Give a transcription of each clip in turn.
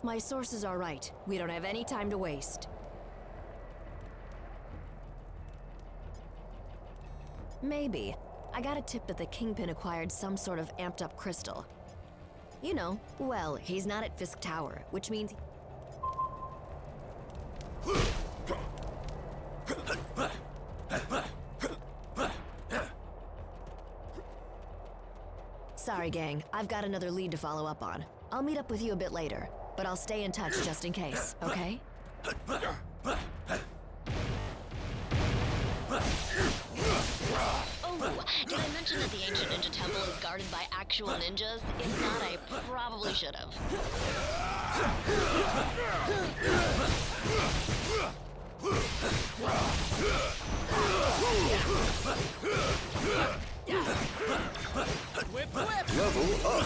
If my sources are right, we don't have any time to waste. Maybe. I got a tip that the Kingpin acquired some sort of amped-up crystal. You know, well, he's not at Fisk Tower, which means... Sorry, gang. I've got another lead to follow up on. I'll meet up with you a bit later, but I'll stay in touch just in case, okay? Oh, did I mention that the ancient ninja temple is guarded by actual ninjas? If not, I probably should have. Whip, whip! Level up!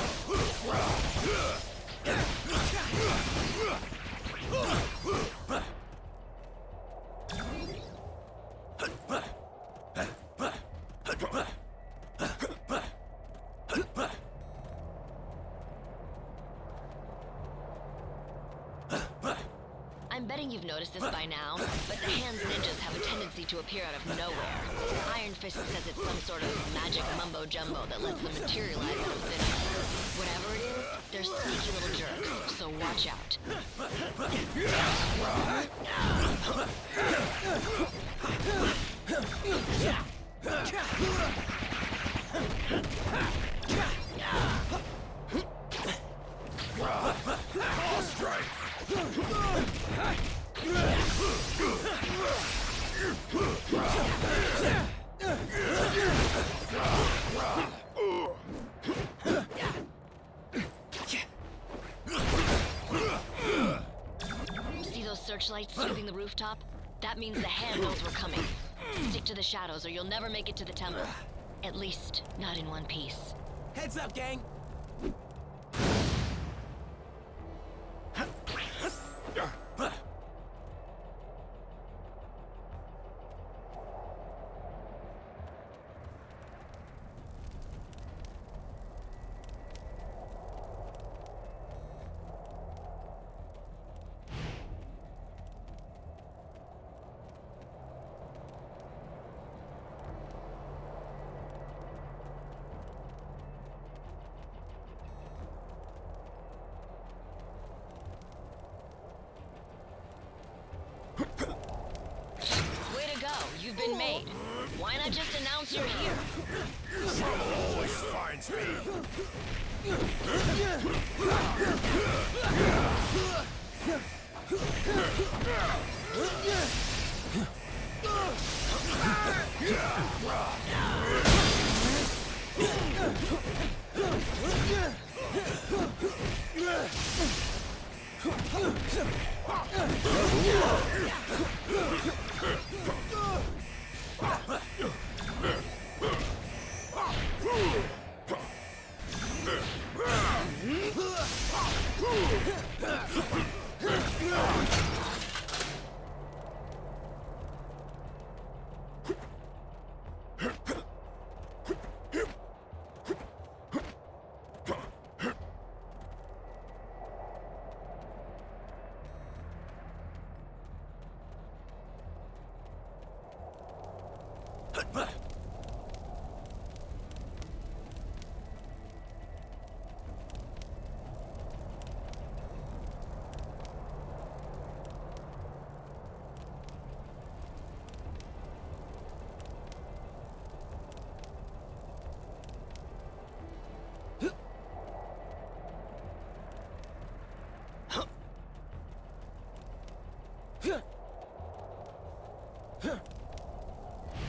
I'm betting you've noticed this by now, but the Hands ninjas have a tendency to appear out of nowhere. Iron Fist says it's some sort of magic mumbo-jumbo that lets them materialize out of thin air. Whatever it is, they're sneaky little jerks, so watch out. All strike! See those searchlights sweeping the rooftop? That means the Hand knows we're coming. Stick to the shadows or you'll never make it to the temple. At least, not in one piece. Heads up, gang! Way to go, you've been made. Why not just announce you're here? Trouble always finds me!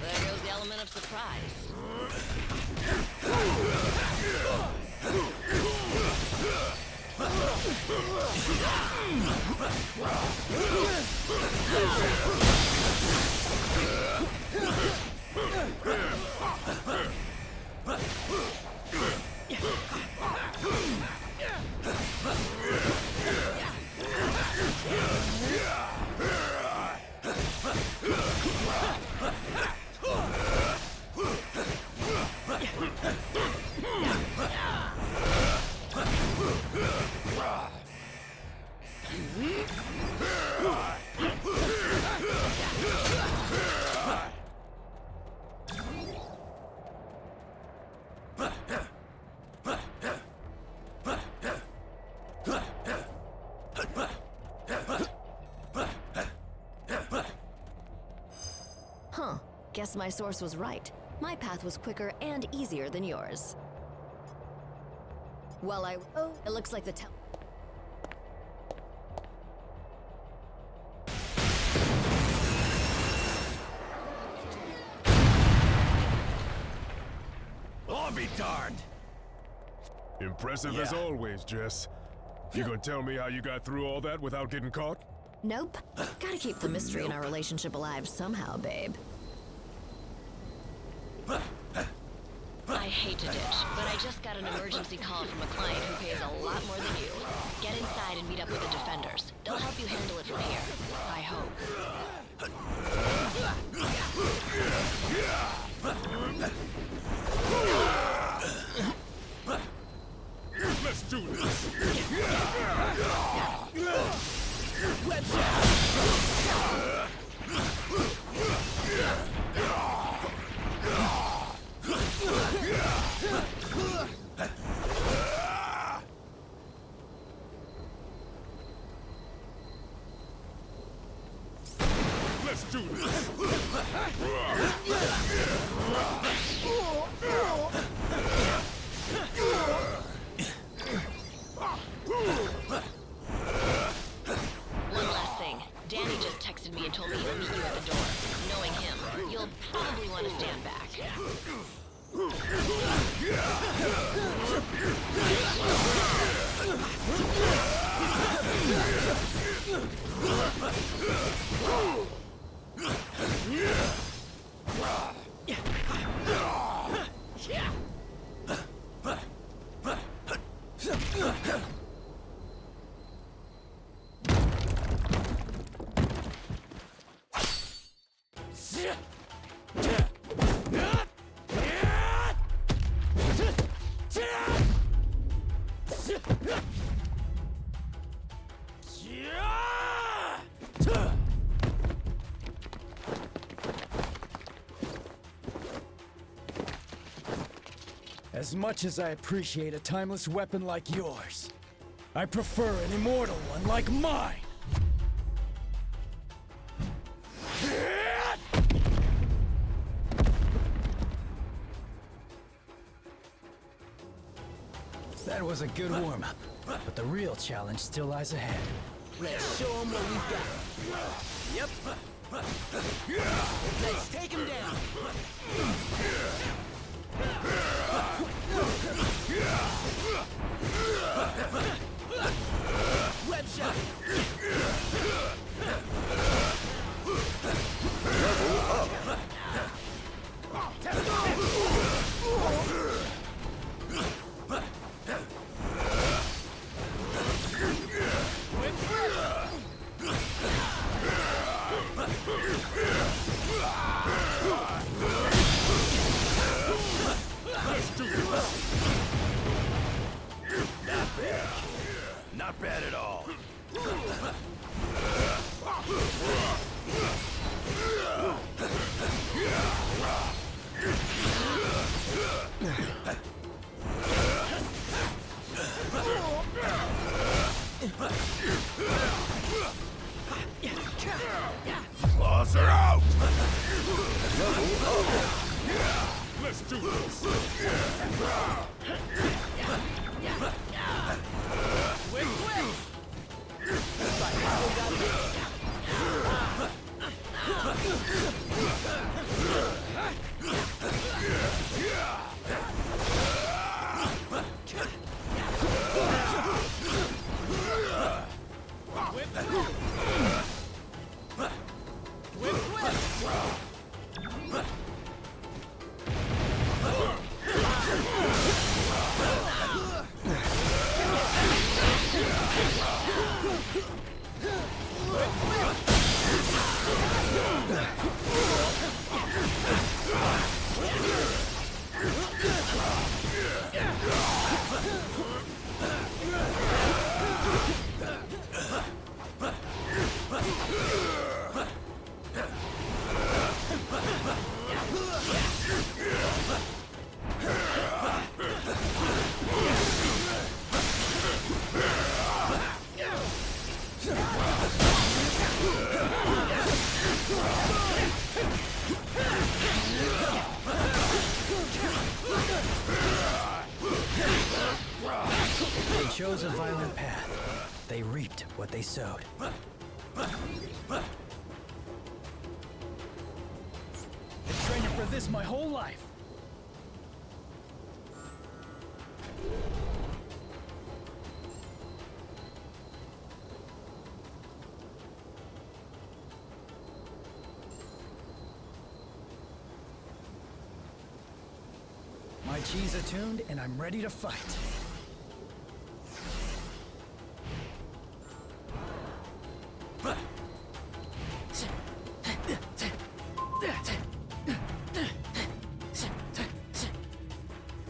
There goes the element of surprise. Guess my source was right. My path was quicker and easier than yours. Well, it looks like the I'll be darned. Impressive as always, Jess. You gonna tell me how you got through all that without getting caught? Nope. Gotta keep the mystery in our relationship alive somehow, babe. I hate to ditch, but I just got an emergency call from a client who pays a lot more than you. Get inside and meet up with the defenders. They'll help you handle it from here. I hope. Let's do this! Let's do this! One last thing. Danny just texted me and told me he'll meet you at the door. Knowing him, you'll probably want to stand back. As much as I appreciate a timeless weapon like yours, I prefer an immortal one like mine! That was a good warm-up, but the real challenge still lies ahead. Let's show them what we've got. Yep. Let's take him down. Web shot. Level up. chose a violent path, they reaped what they sowed. Been training for this my whole life. My chi's attuned, and I'm ready to fight.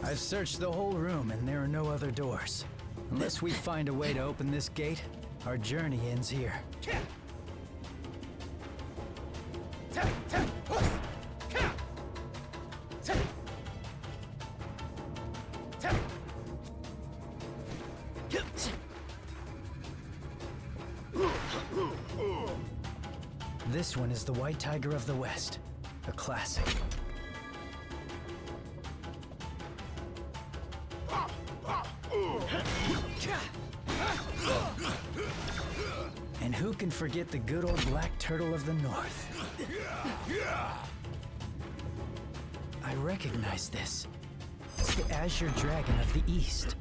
I've searched the whole room, and there are no other doors. Unless we find a way to open this gate, our journey ends here. This one is the White Tiger of the West, a classic. And who can forget the good old Black Turtle of the North? I recognize this. It's the Azure Dragon of the East.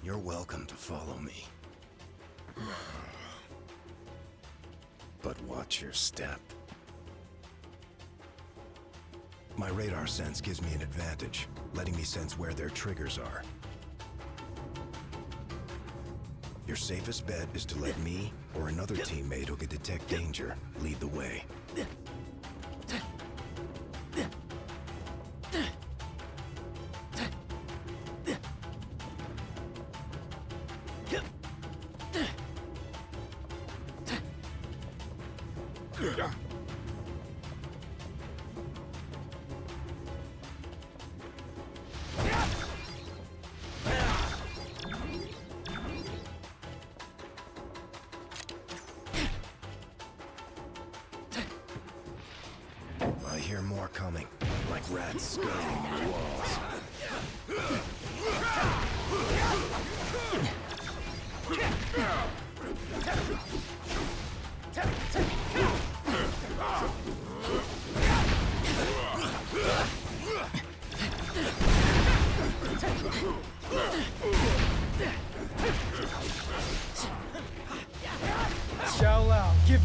You're welcome to follow me. But watch your step. My radar sense gives me an advantage, letting me sense where their triggers are. Your safest bet is to let me or another teammate who can detect danger lead the way. I hear more coming, like rats scurrying the walls.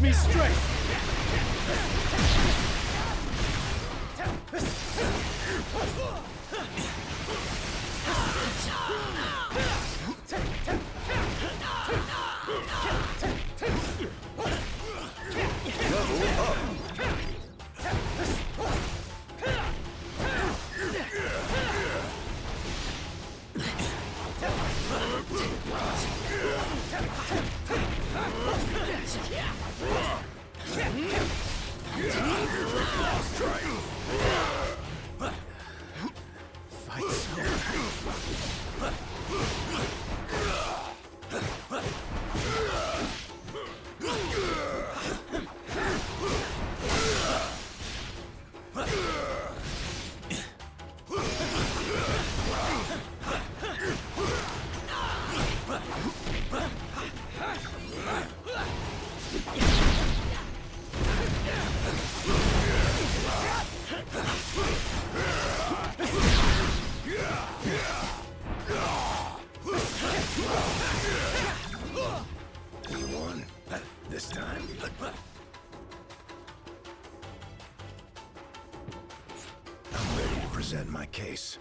me straight! This time. I'm ready to present my case.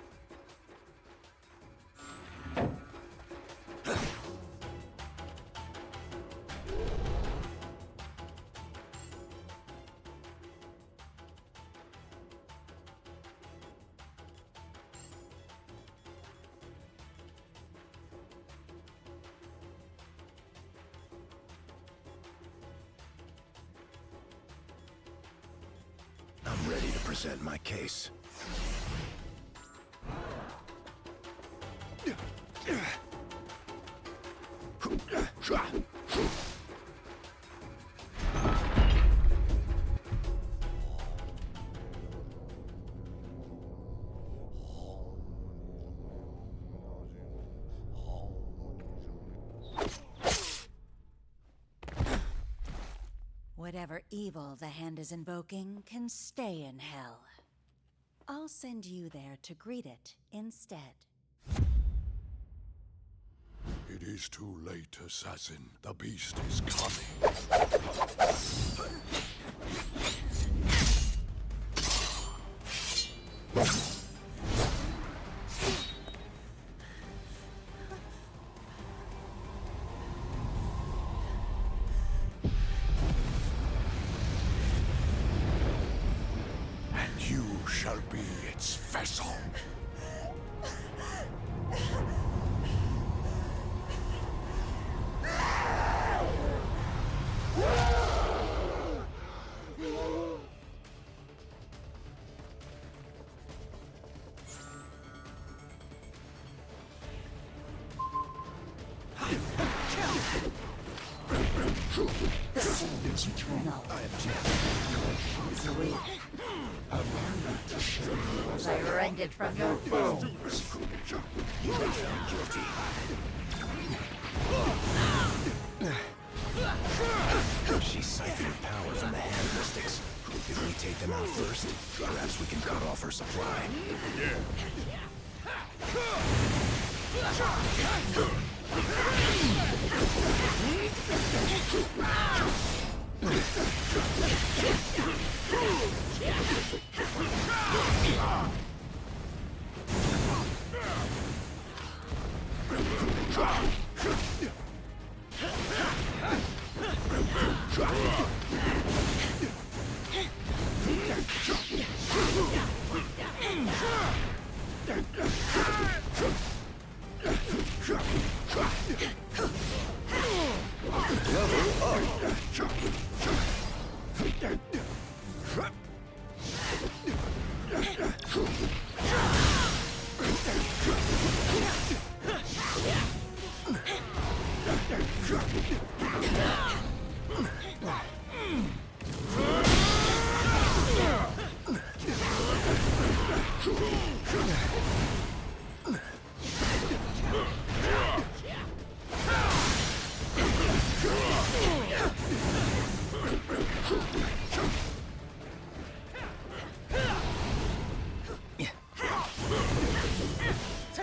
I'm ready to present my case. Whatever evil the hand is invoking can stay in hell. I'll send you there to greet it instead. It is too late, assassin. The beast is coming. And you shall be its vessel. It's eternal. I am Jerry. As I rend it from your bones. You are found guilty. She's siphoning power from the hand mystics. If we take them out first, perhaps we can cut off her supply.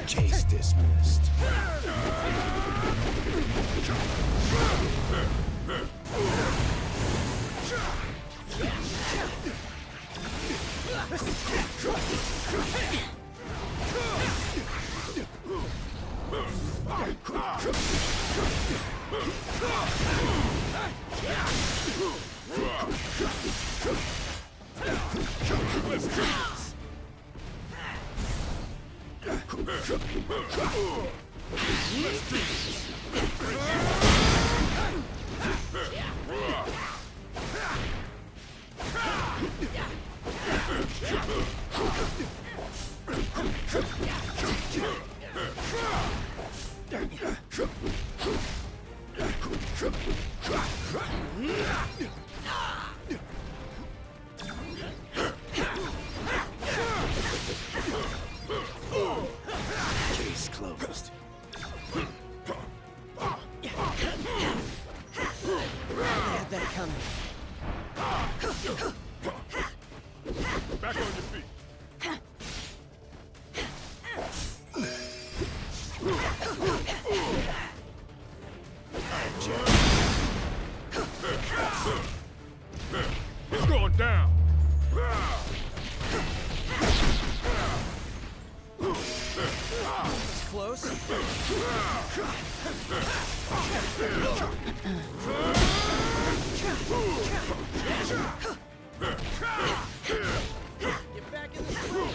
Case dismissed. Case closed. Had that coming. Back on your feet. It's going down. It's close. Get back in the swing.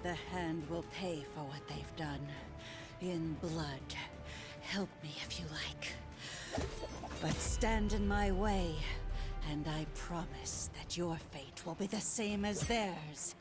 The Hand will pay for what they've done. In blood. Help me if you like. But stand in my way, and I promise that your fate will be the same as theirs.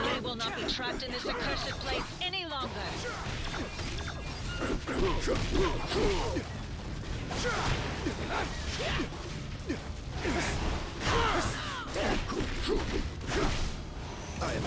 I will not be trapped in this accursed place any longer. I am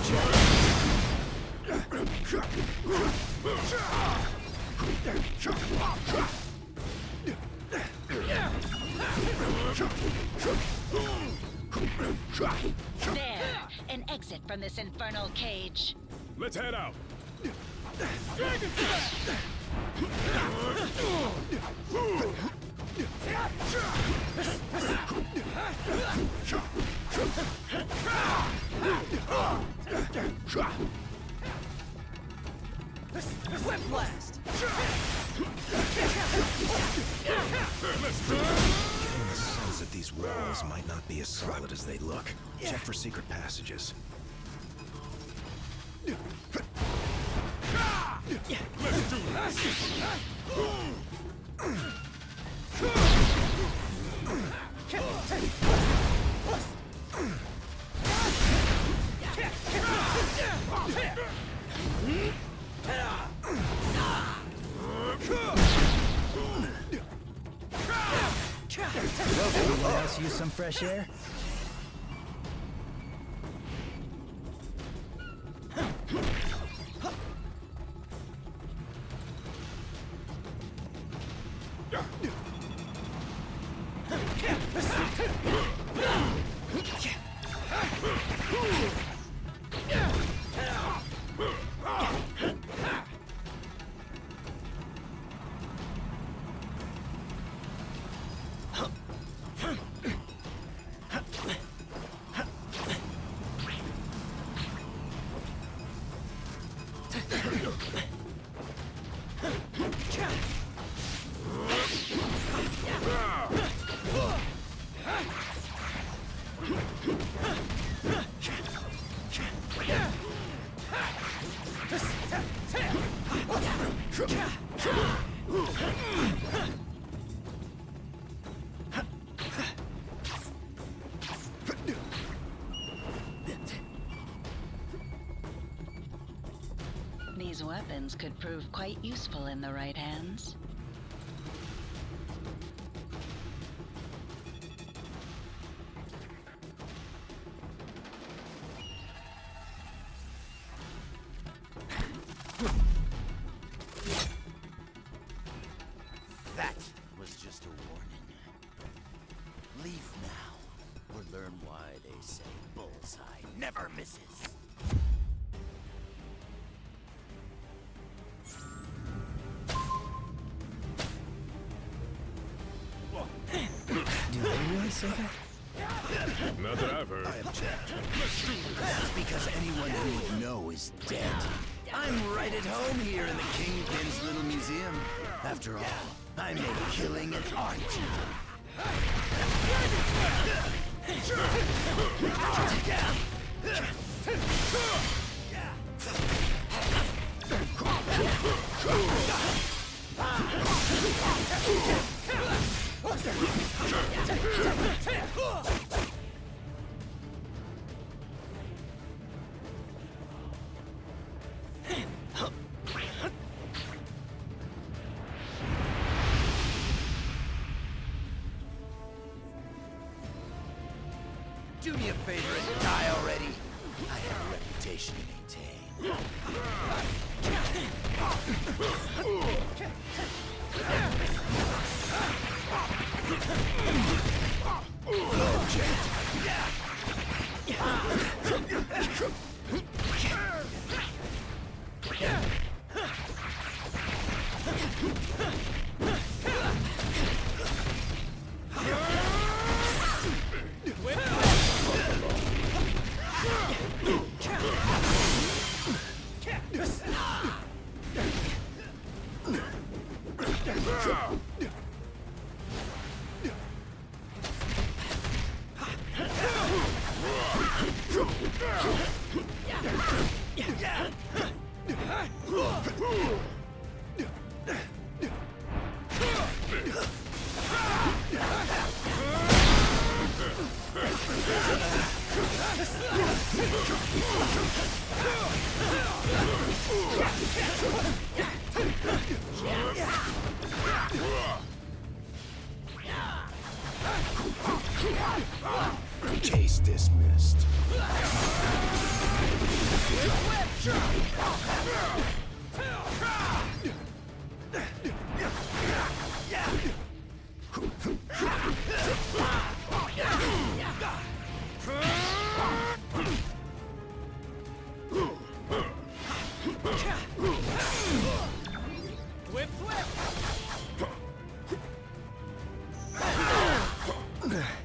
There, an exit from this infernal cage. Let's head out. Whip blast. Getting the sense that these walls might not be as solid as they look. Check for secret passages. Let's do this. Anyone else use some fresh air? These weapons could prove quite useful in the right hands. That was just a warning. Leave now, or learn why they say bullseye never misses. Do they really say that? Not that I've heard. I object. That's because anyone who would know is dead. I'm right at home here in the Kingpin's little museum. After all, I make killing an art. Do me a favor and die already. I have a reputation to maintain. Case dismissed.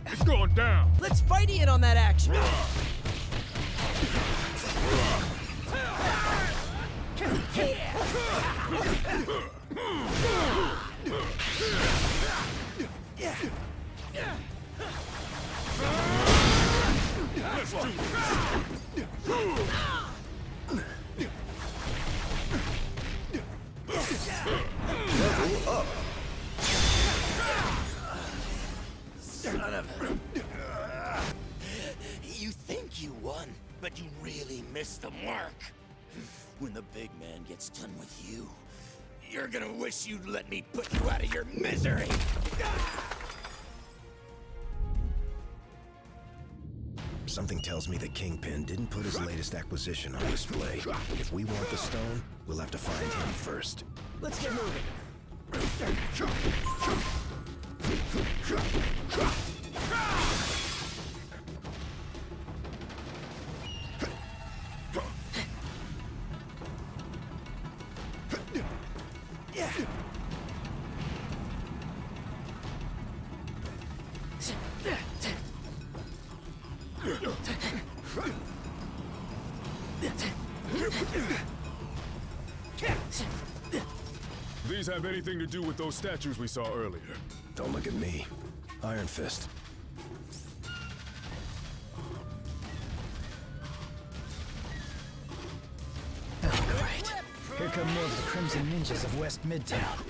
It's going down. Let's Spidey in on that action. Let's do Son of a... but you really missed the mark. When the big man gets done with you, you're gonna wish you'd let me put you out of your misery. Something tells me the Kingpin didn't put his latest acquisition on display. If we want the stone, we'll have to find him first. Let's get moving. These have anything to do with those statues we saw earlier? Don't look at me. Iron Fist. Oh, great. Here come more of the Crimson Ninjas of West Midtown.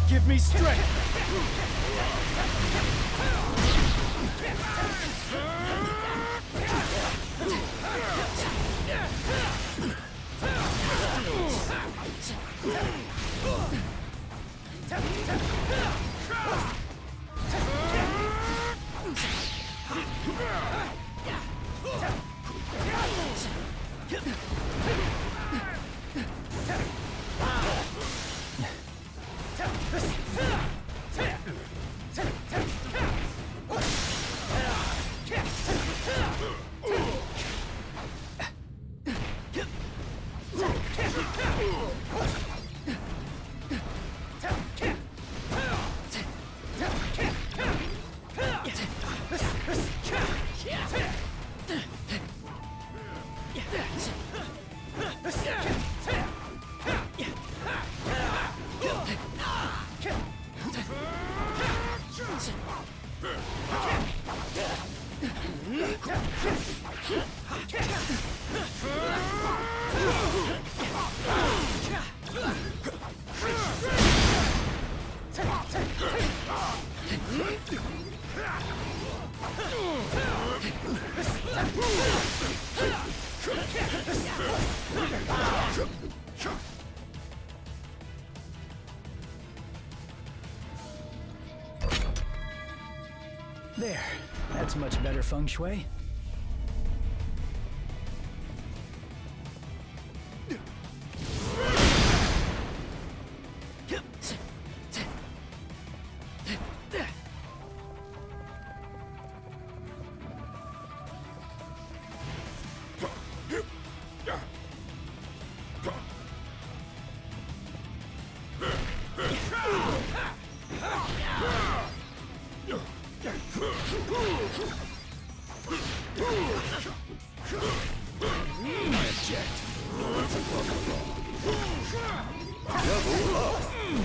Give me strength! There. That's much better feng shui.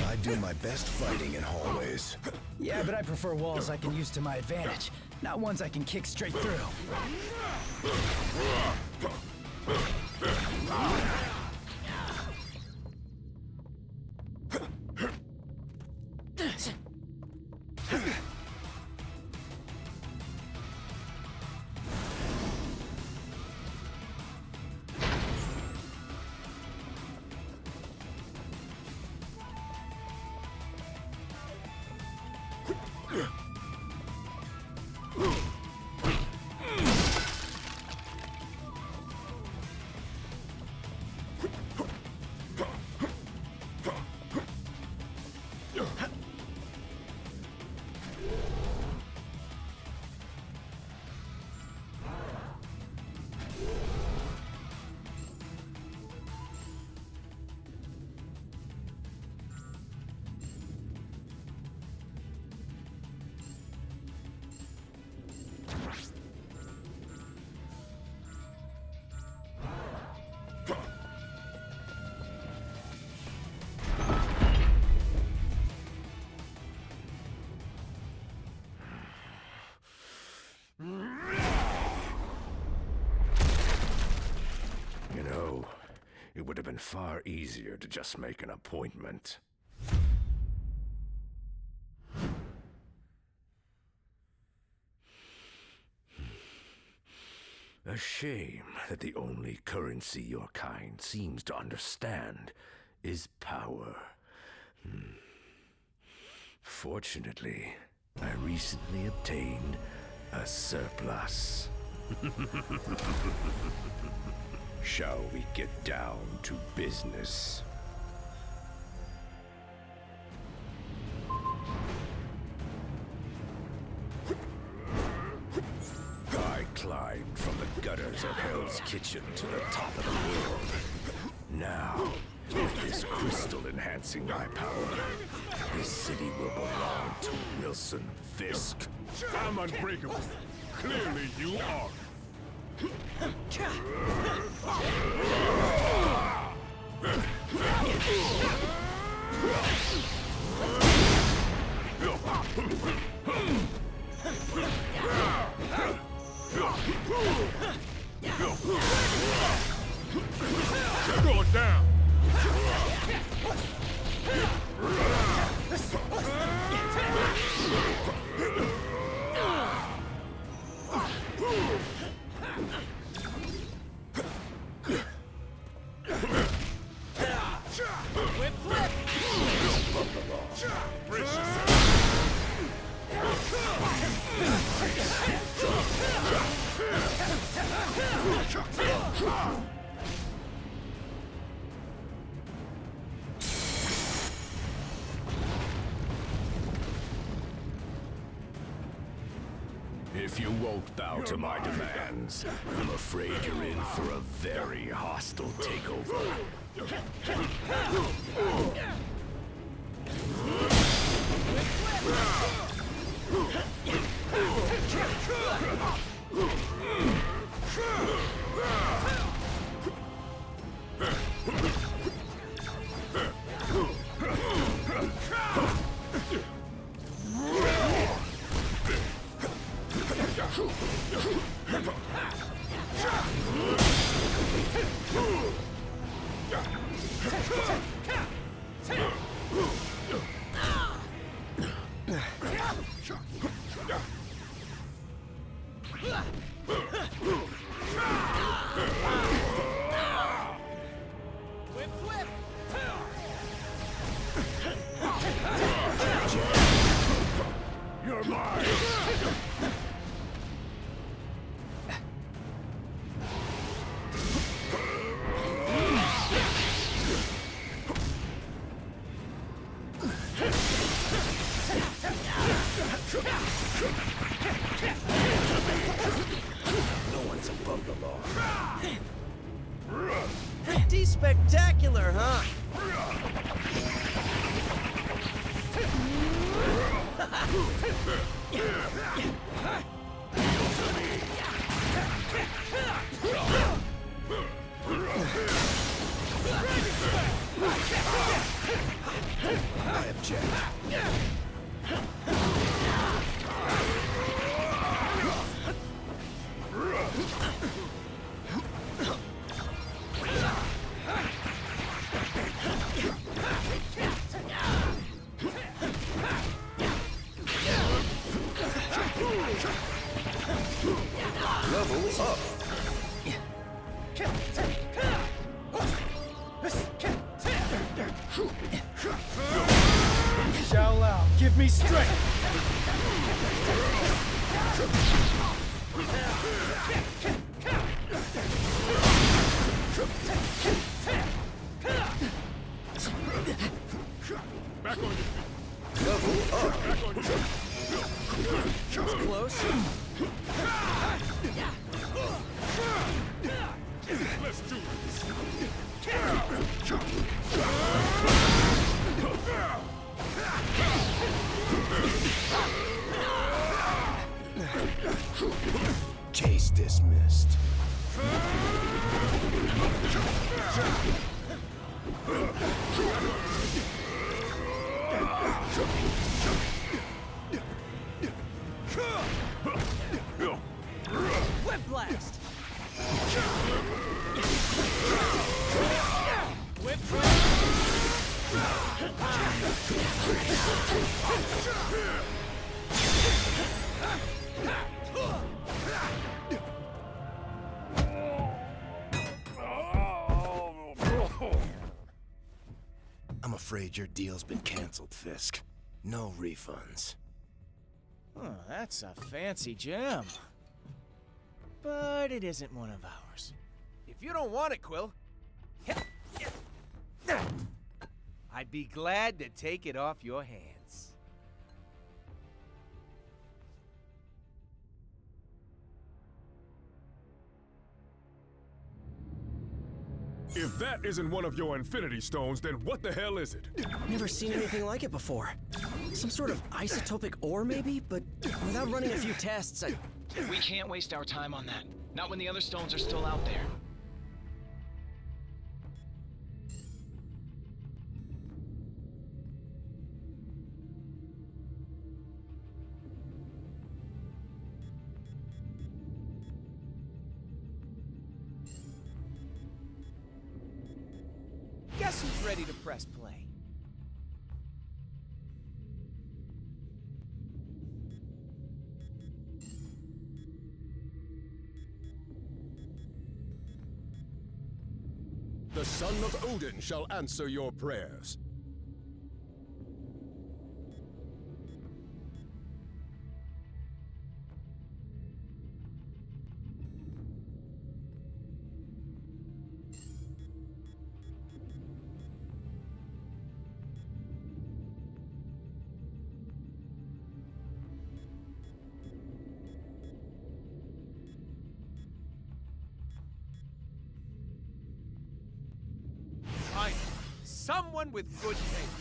I do my best fighting in hallways. Yeah, but I prefer walls I can use to my advantage, not ones I can kick straight through. and far easier to just make an appointment. A shame that the only currency your kind seems to understand is power. Fortunately, I recently obtained a surplus. Shall we get down to business? I climbed from the gutters of Hell's Kitchen to the top of the world. Now, with this crystal enhancing my power, this city will belong to Wilson Fisk. I'm unbreakable. Clearly you are. Going down. If you won't bow to my demands, I'm afraid you're in for a very hostile takeover. You're mine. No one's above the law. Pretty spectacular, huh? I object. Level up. Shout out, give me strength! Back on your feet. Level up. Back on your feet. Close. Let's do this. Case dismissed. Whip blast. afraid your deal's been canceled, Fisk. No refunds. Oh, that's a fancy gem. But it isn't one of ours. If you don't want it, Quill, I'd be glad to take it off your hands. If that isn't one of your Infinity Stones, then what the hell is it? Never seen anything like it before. Some sort of isotopic ore, maybe? But without running a few tests, We can't waste our time on that. Not when the other stones are still out there. Guess who's ready to press play? The son of Odin shall answer your prayers. Finally, someone with good taste.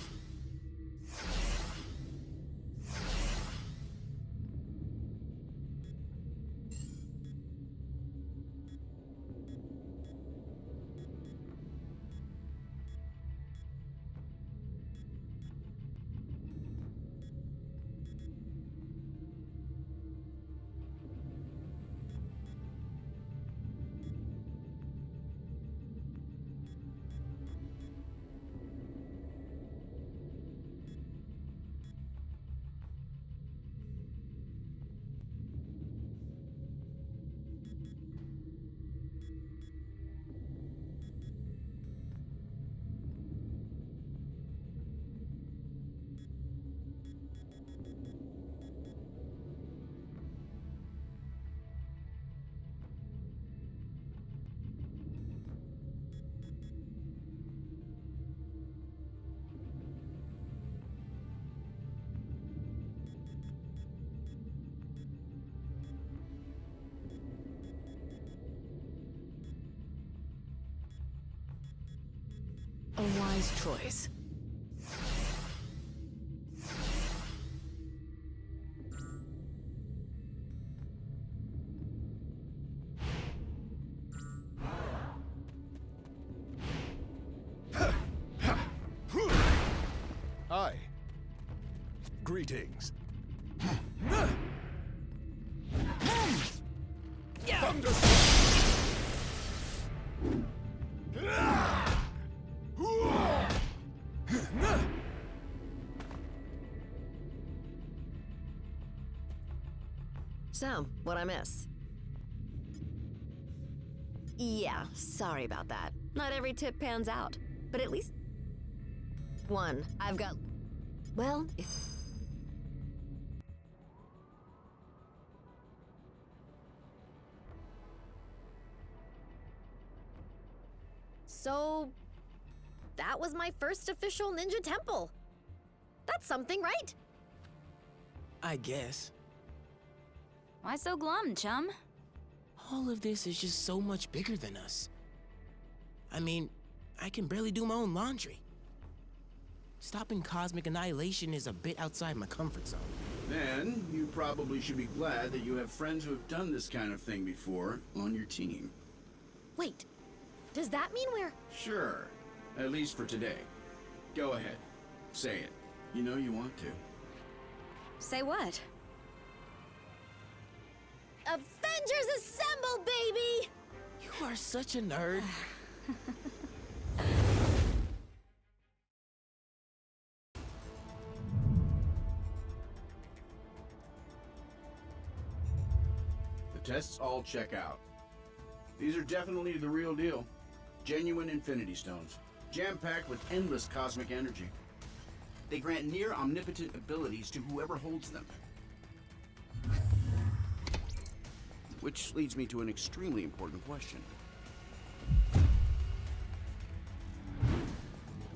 A wise choice. Aye. Greetings. So, what'd I miss? Yeah, sorry about that. Not every tip pans out, but at least... One, I've got... Well, if... So... That was my first official ninja temple. That's something, right? I guess. Why so glum, chum? All of this is just so much bigger than us. I mean, I can barely do my own laundry. Stopping cosmic annihilation is a bit outside my comfort zone. Then, you probably should be glad that you have friends who have done this kind of thing before on your team. Wait, does that mean we're... Sure. At least for today. Go ahead. Say it. You know you want to. Say what? Avengers Assemble, baby! You are such a nerd. The tests all check out. These are definitely the real deal. Genuine Infinity Stones. Jam-packed with endless cosmic energy. They grant near omnipotent abilities to whoever holds them. Which leads me to an extremely important question.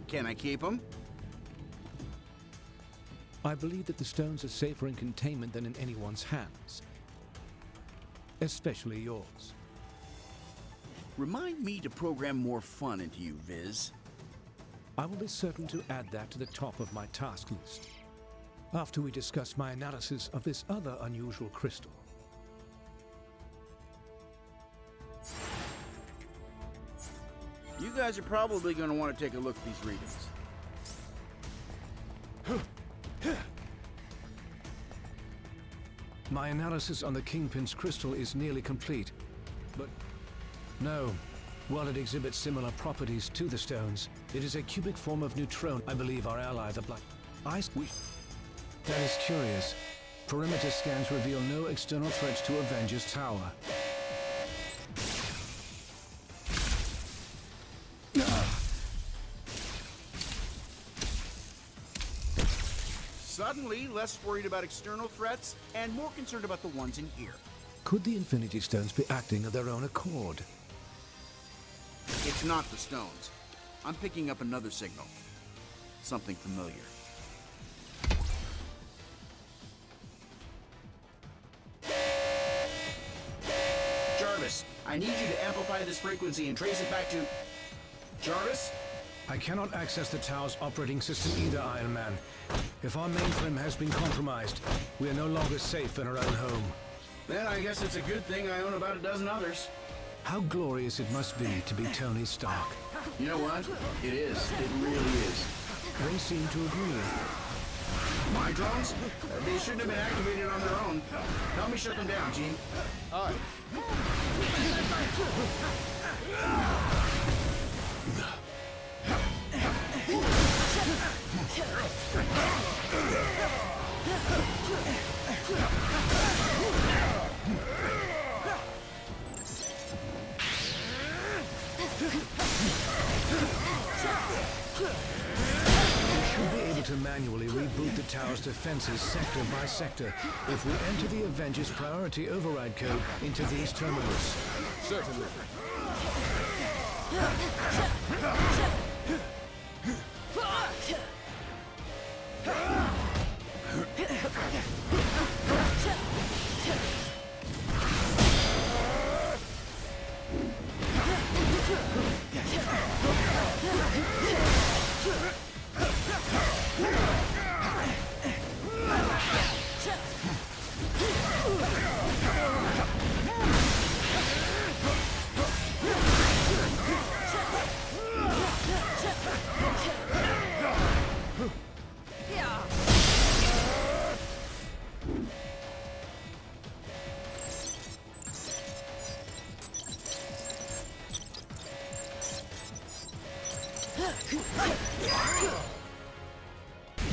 Can I keep them? I believe that the stones are safer in containment than in anyone's hands. Especially yours. Remind me to program more fun into you, Viz. I will be certain to add that to the top of my task list, after we discuss my analysis of this other unusual crystal. You guys are probably going to want to take a look at these readings. My analysis on the Kingpin's crystal is nearly complete, but no. While it exhibits similar properties to the stones, it is a cubic form of neutron. I believe our ally, the Black Ice. That is curious. Perimeter scans reveal no external threats to Avengers Tower. Suddenly, less worried about external threats and more concerned about the ones in here. Could the Infinity Stones be acting of their own accord? It's not the stones. I'm picking up another signal. Something familiar. Jarvis, I need you to amplify this frequency and trace it back to... Jarvis? I cannot access the tower's operating system either, Iron Man. If our mainframe has been compromised, we are no longer safe in our own home. Then I guess it's a good thing I own about a dozen others. How glorious it must be to be Tony Stark. You know what? It is. It really is. They seem to agree. My drones? They shouldn't have been activated on their own. Help me shut them down, Gene. All right. Should be able to manually reboot the tower's defenses sector by sector if we enter the Avengers priority override code into these terminals. Certainly.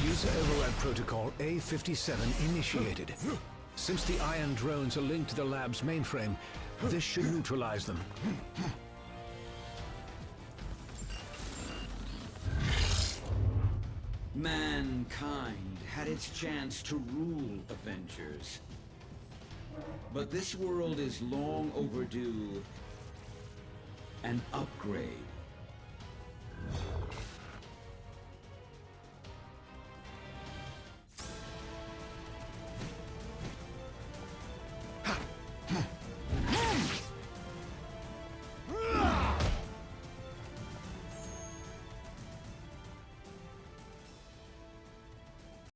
User override protocol A57 initiated. Since the iron drones are linked to the lab's mainframe, this should neutralize them. Mankind had its chance to rule Avengers. But this world is long overdue an upgrade.